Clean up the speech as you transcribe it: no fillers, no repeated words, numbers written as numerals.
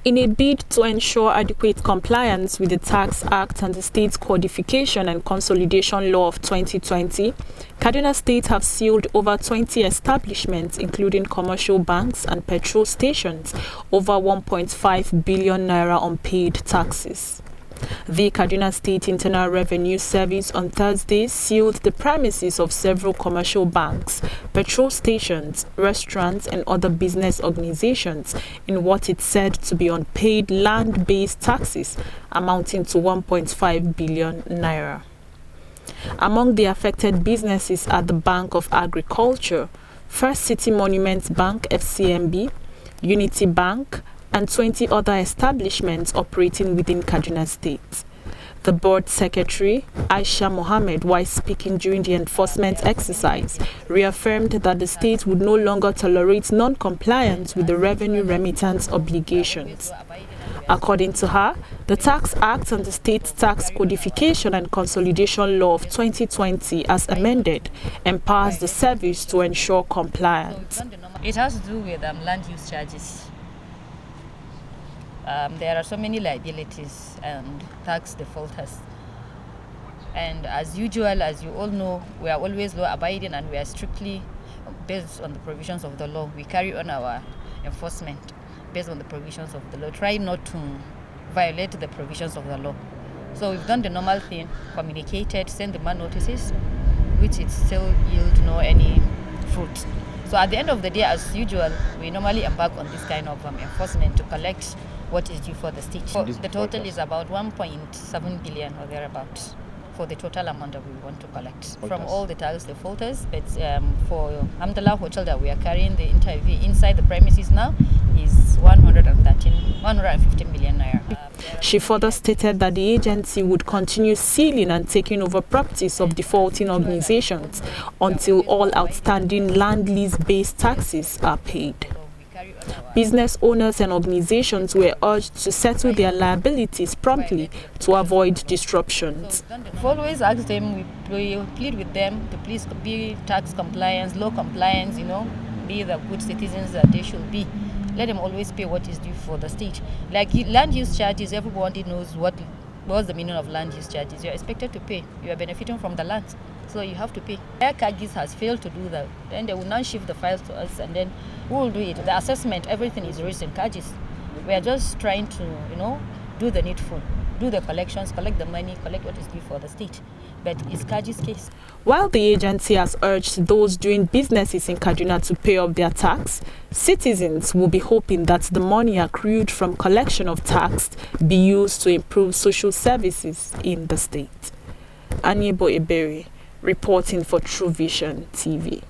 In a bid to ensure adequate compliance with the Tax Act and the State Codification and Consolidation Law of 2020, Kaduna State have sealed over 20 establishments, including commercial banks and petrol stations, over 1.5 billion naira unpaid taxes. The Kaduna State Internal Revenue Service on Thursday sealed the premises of several commercial banks, petrol stations, restaurants and other business organizations in what it said to be unpaid land-based taxes amounting to 1.5 billion naira. Among the affected businesses are the Bank of Agriculture, First City Monuments Bank (FCMB), Unity Bank, and 20 other establishments operating within Kaduna State. The board secretary, Aisha Mohammed, while speaking during the enforcement exercise, reaffirmed that the state would no longer tolerate non-compliance with the revenue remittance obligations. According to her, the Tax Act and the State Tax Codification and Consolidation Law of 2020, as amended, empowers the service to ensure compliance. It has to do with land use charges. There are so many liabilities and tax defaulters. And as usual, as you all know, we are always law-abiding and we are strictly based on the provisions of the law. We carry on our enforcement based on the provisions of the law, try not to violate the provisions of the law. So we've done the normal thing, communicated, sent the man notices, which it still yield no any fruit. So at the end of the day, as usual, we normally embark on this kind of enforcement to collect what is due for the state. So the total is about 1.7 billion or thereabouts for the total amount that we want to collect from all the tax defaulters. But for Alhamdulillah Hotel that we are carrying the interview inside the premises now is 150 million naira. She further stated that the agency would continue sealing and taking over properties of defaulting organizations until all outstanding land lease-based taxes are paid. Business owners and organizations were urged to settle their liabilities promptly to avoid disruptions. We've always asked them, we plead with them to please be tax compliance, law compliance, be the good citizens that they should be. Let them always pay what is due for the state. Like land use charges, everybody knows what's the meaning of land use charges. You're expected to pay. You are benefiting from the land, so you have to pay. Air Kagis has failed to do that. Then they will now shift the files to us, and then we will do it. The assessment, everything is raised in Kagis. We are just trying to, do the needful, do the collections, collect the money, collect what is due for the state. But it's Kagis' case. While the agency has urged those doing businesses in Kaduna to pay up their tax, citizens will be hoping that the money accrued from collection of tax be used to improve social services in the state. Anyebo Ebere, reporting for True Vision TV.